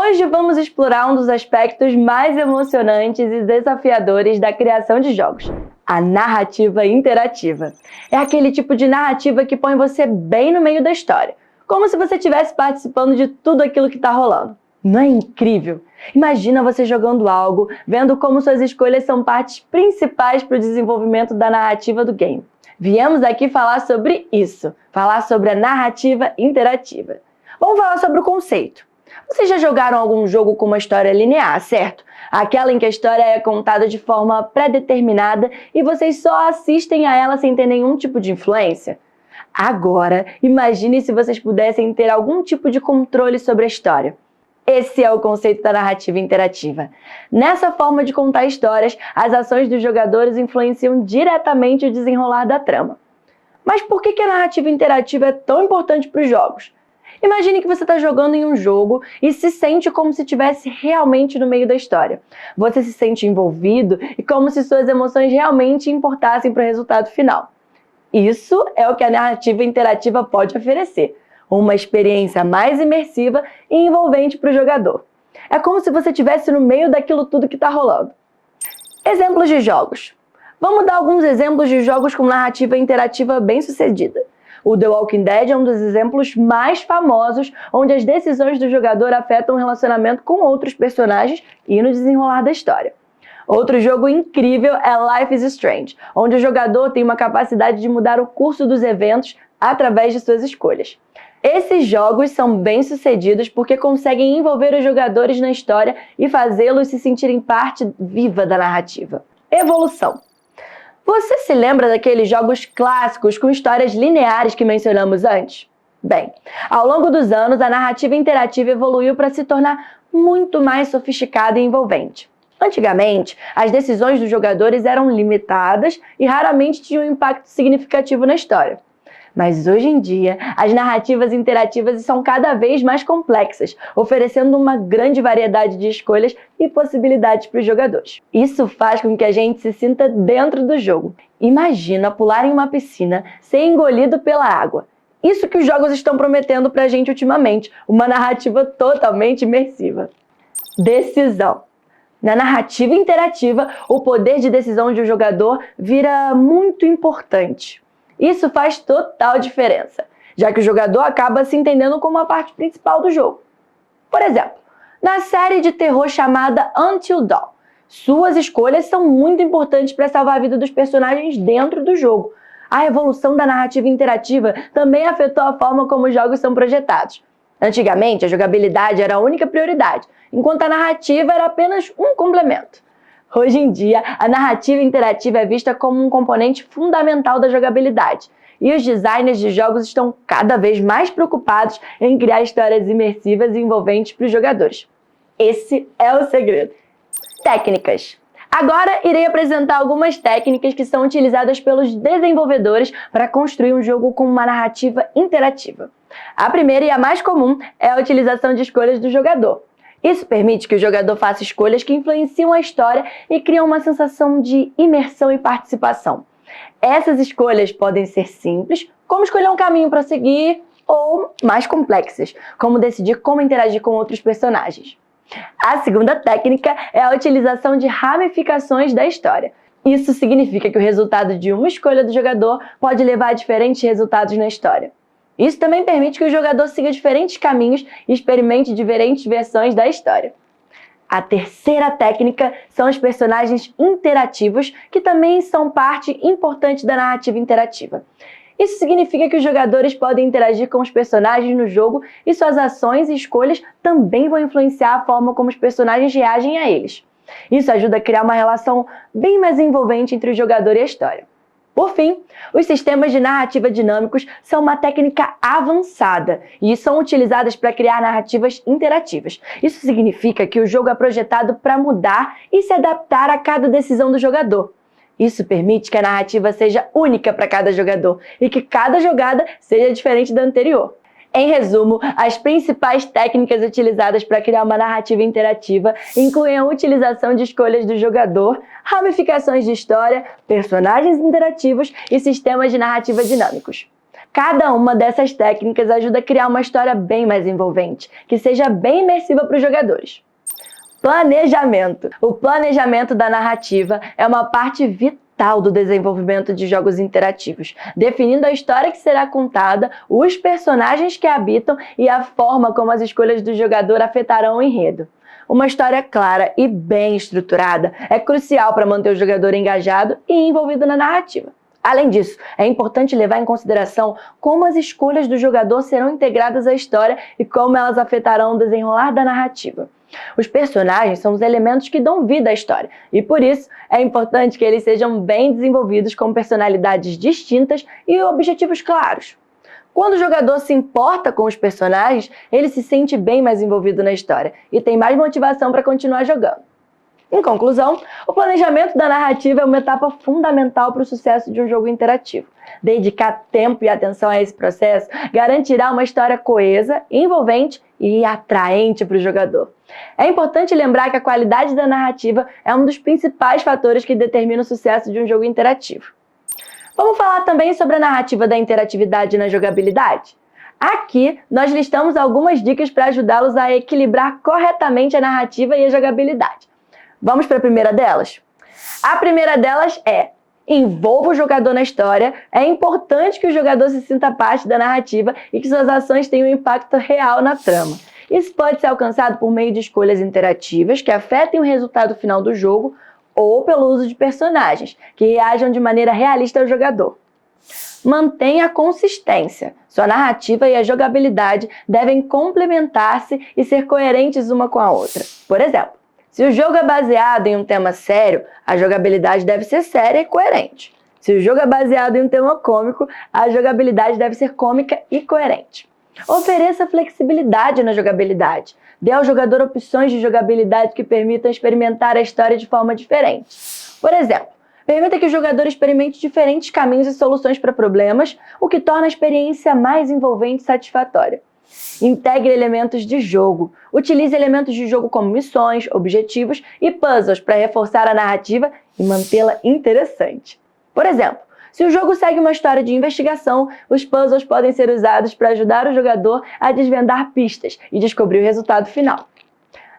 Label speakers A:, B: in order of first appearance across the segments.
A: Hoje vamos explorar um dos aspectos mais emocionantes e desafiadores da criação de jogos, a narrativa interativa. É aquele tipo de narrativa que põe você bem no meio da história, como se você estivesse participando de tudo aquilo que está rolando. Não é incrível? Imagina você jogando algo, vendo como suas escolhas são partes principais para o desenvolvimento da narrativa do game. Viemos aqui falar sobre isso, falar sobre a narrativa interativa. Vamos falar sobre o conceito. Vocês já jogaram algum jogo com uma história linear, certo? Aquela em que a história é contada de forma pré-determinada e vocês só assistem a ela sem ter nenhum tipo de influência? Agora, imagine se vocês pudessem ter algum tipo de controle sobre a história. Esse é o conceito da narrativa interativa. Nessa forma de contar histórias, as ações dos jogadores influenciam diretamente o desenrolar da trama. Mas por que a narrativa interativa é tão importante para os jogos? Imagine que você está jogando em um jogo e se sente como se estivesse realmente no meio da história. Você se sente envolvido e como se suas emoções realmente importassem para o resultado final. Isso é o que a narrativa interativa pode oferecer. Uma experiência mais imersiva e envolvente para o jogador. É como se você estivesse no meio daquilo tudo que está rolando. Exemplos de jogos. Vamos dar alguns exemplos de jogos com narrativa interativa bem-sucedida. O The Walking Dead é um dos exemplos mais famosos, onde as decisões do jogador afetam o relacionamento com outros personagens e no desenrolar da história. Outro jogo incrível é Life is Strange, onde o jogador tem uma capacidade de mudar o curso dos eventos através de suas escolhas. Esses jogos são bem-sucedidos porque conseguem envolver os jogadores na história e fazê-los se sentirem parte viva da narrativa. Evolução. Você se lembra daqueles jogos clássicos com histórias lineares que mencionamos antes? Bem, ao longo dos anos, a narrativa interativa evoluiu para se tornar muito mais sofisticada e envolvente. Antigamente, as decisões dos jogadores eram limitadas e raramente tinham um impacto significativo na história. Mas hoje em dia, as narrativas interativas são cada vez mais complexas, oferecendo uma grande variedade de escolhas e possibilidades para os jogadores. Isso faz com que a gente se sinta dentro do jogo. Imagina pular em uma piscina, ser engolido pela água. Isso que os jogos estão prometendo para a gente ultimamente, uma narrativa totalmente imersiva. Decisão. Na narrativa interativa, o poder de decisão de um jogador vira muito importante. Isso faz total diferença, já que o jogador acaba se entendendo como a parte principal do jogo. Por exemplo, na série de terror chamada Until Dawn, suas escolhas são muito importantes para salvar a vida dos personagens dentro do jogo. A evolução da narrativa interativa também afetou a forma como os jogos são projetados. Antigamente, a jogabilidade era a única prioridade, enquanto a narrativa era apenas um complemento. Hoje em dia, a narrativa interativa é vista como um componente fundamental da jogabilidade, e os designers de jogos estão cada vez mais preocupados em criar histórias imersivas e envolventes para os jogadores. Esse é o segredo. Técnicas. Agora irei apresentar algumas técnicas que são utilizadas pelos desenvolvedores para construir um jogo com uma narrativa interativa. A primeira e a mais comum é a utilização de escolhas do jogador. Isso permite que o jogador faça escolhas que influenciam a história e criam uma sensação de imersão e participação. Essas escolhas podem ser simples, como escolher um caminho para seguir, ou mais complexas, como decidir como interagir com outros personagens. A segunda técnica é a utilização de ramificações da história. Isso significa que o resultado de uma escolha do jogador pode levar a diferentes resultados na história. Isso também permite que o jogador siga diferentes caminhos e experimente diferentes versões da história. A terceira técnica são os personagens interativos, que também são parte importante da narrativa interativa. Isso significa que os jogadores podem interagir com os personagens no jogo e suas ações e escolhas também vão influenciar a forma como os personagens reagem a eles. Isso ajuda a criar uma relação bem mais envolvente entre o jogador e a história. Por fim, os sistemas de narrativa dinâmicos são uma técnica avançada e são utilizadas para criar narrativas interativas. Isso significa que o jogo é projetado para mudar e se adaptar a cada decisão do jogador. Isso permite que a narrativa seja única para cada jogador e que cada jogada seja diferente da anterior. Em resumo, as principais técnicas utilizadas para criar uma narrativa interativa incluem a utilização de escolhas do jogador, ramificações de história, personagens interativos e sistemas de narrativa dinâmicos. Cada uma dessas técnicas ajuda a criar uma história bem mais envolvente, que seja bem imersiva para os jogadores. Planejamento. O planejamento da narrativa é uma parte vital do desenvolvimento de jogos interativos, definindo a história que será contada, os personagens que a habitam e a forma como as escolhas do jogador afetarão o enredo. Uma história clara e bem estruturada é crucial para manter o jogador engajado e envolvido na narrativa. Além disso, é importante levar em consideração como as escolhas do jogador serão integradas à história e como elas afetarão o desenrolar da narrativa. Os personagens são os elementos que dão vida à história, e por isso é importante que eles sejam bem desenvolvidos com personalidades distintas e objetivos claros. Quando o jogador se importa com os personagens, ele se sente bem mais envolvido na história e tem mais motivação para continuar jogando. Em conclusão, o planejamento da narrativa é uma etapa fundamental para o sucesso de um jogo interativo. Dedicar tempo e atenção a esse processo garantirá uma história coesa, envolvente e atraente para o jogador. É importante lembrar que a qualidade da narrativa é um dos principais fatores que determina o sucesso de um jogo interativo. Vamos falar também sobre a narrativa da interatividade na jogabilidade? Aqui, nós listamos algumas dicas para ajudá-los a equilibrar corretamente a narrativa e a jogabilidade. Vamos para a primeira delas? A primeira delas é: envolva o jogador na história. É importante que o jogador se sinta parte da narrativa e que suas ações tenham um impacto real na trama. Isso pode ser alcançado por meio de escolhas interativas que afetem o resultado final do jogo ou pelo uso de personagens que reajam de maneira realista ao jogador. Mantenha a consistência. Sua narrativa e a jogabilidade devem complementar-se e ser coerentes uma com a outra. Por exemplo, se o jogo é baseado em um tema sério, a jogabilidade deve ser séria e coerente. Se o jogo é baseado em um tema cômico, a jogabilidade deve ser cômica e coerente. Ofereça flexibilidade na jogabilidade. Dê ao jogador opções de jogabilidade que permitam experimentar a história de forma diferente. Por exemplo, permita que o jogador experimente diferentes caminhos e soluções para problemas, o que torna a experiência mais envolvente e satisfatória. Integre elementos de jogo. Utilize elementos de jogo como missões, objetivos e puzzles para reforçar a narrativa e mantê-la interessante. Por exemplo, se o jogo segue uma história de investigação, os puzzles podem ser usados para ajudar o jogador a desvendar pistas e descobrir o resultado final.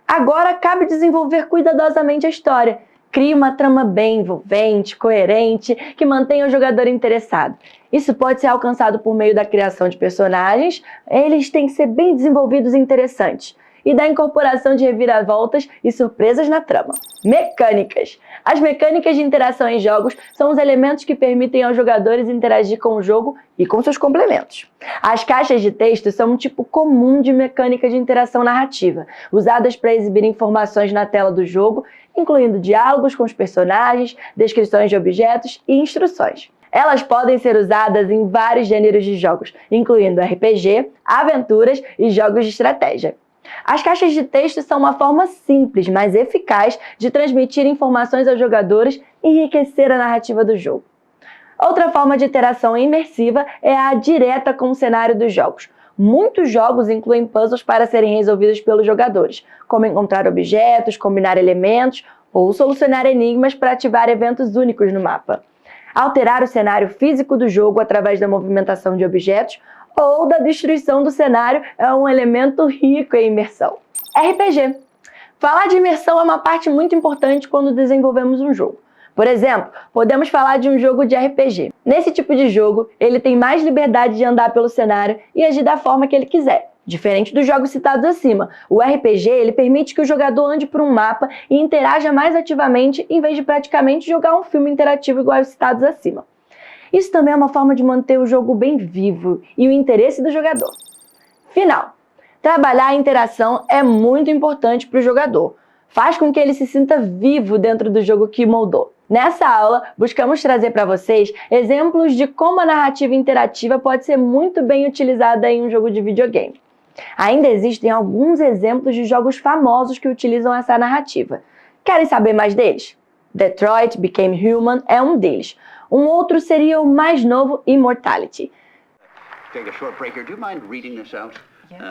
A: Agora cabe desenvolver cuidadosamente a história. Crie uma trama bem envolvente, coerente, que mantenha o jogador interessado. Isso pode ser alcançado por meio da criação de personagens, eles têm que ser bem desenvolvidos e interessantes, e da incorporação de reviravoltas e surpresas na trama. Mecânicas. As mecânicas de interação em jogos são os elementos que permitem aos jogadores interagir com o jogo e com seus complementos. As caixas de texto são um tipo comum de mecânica de interação narrativa, usadas para exibir informações na tela do jogo, incluindo diálogos com os personagens, descrições de objetos e instruções. Elas podem ser usadas em vários gêneros de jogos, incluindo RPG, aventuras e jogos de estratégia. As caixas de texto são uma forma simples, mas eficaz de transmitir informações aos jogadores e enriquecer a narrativa do jogo. Outra forma de interação imersiva é a direta com o cenário dos jogos. Muitos jogos incluem puzzles para serem resolvidos pelos jogadores, como encontrar objetos, combinar elementos ou solucionar enigmas para ativar eventos únicos no mapa. Alterar o cenário físico do jogo através da movimentação de objetos ou da destruição do cenário é um elemento rico em imersão. RPG. Falar de imersão é uma parte muito importante quando desenvolvemos um jogo. Por exemplo, podemos falar de um jogo de RPG. Nesse tipo de jogo, ele tem mais liberdade de andar pelo cenário e agir da forma que ele quiser. Diferente dos jogos citados acima, o RPG ele permite que o jogador ande por um mapa e interaja mais ativamente em vez de praticamente jogar um filme interativo igual aos citados acima. Isso também é uma forma de manter o jogo bem vivo e o interesse do jogador. Final. Trabalhar a interação é muito importante para o jogador. Faz com que ele se sinta vivo dentro do jogo que moldou. Nessa aula, buscamos trazer para vocês exemplos de como a narrativa interativa pode ser muito bem utilizada em um jogo de videogame. Ainda existem alguns exemplos de jogos famosos que utilizam essa narrativa. Querem saber mais deles? Detroit Become Human é um deles. Um outro seria o mais novo, Immortality.
B: Take a short break here. Do you mind reading this out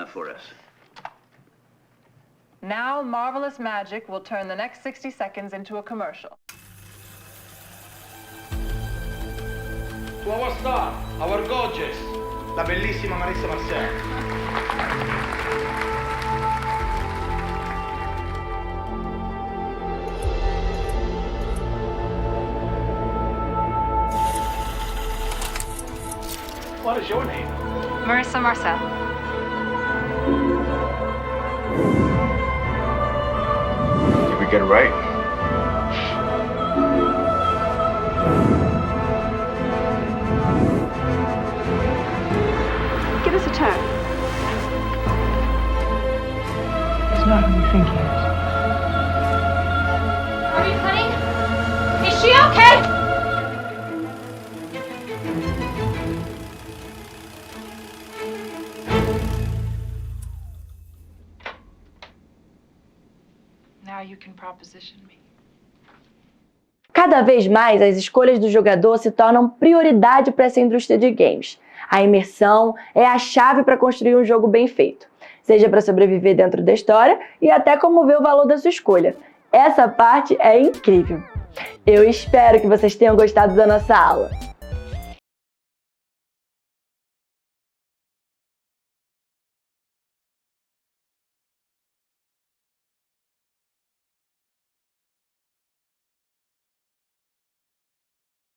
B: for us?
C: Now, Marvelous Magic will turn the next 60 seconds into a commercial.
D: To our star, our gorgeous, la bellissima Marissa Marcel. What is your name?
C: Marissa Marcel.
E: Did we get it right?
F: Give us a turn.
G: He's not who you think he is.
H: Are you honey? Is she okay?
C: Now you can proposition me.
A: Cada vez mais, as escolhas do jogador se tornam prioridade para essa indústria de games. A imersão é a chave para construir um jogo bem feito, seja para sobreviver dentro da história e até como ver o valor da sua escolha. Essa parte é incrível. Eu espero que vocês tenham gostado da nossa aula.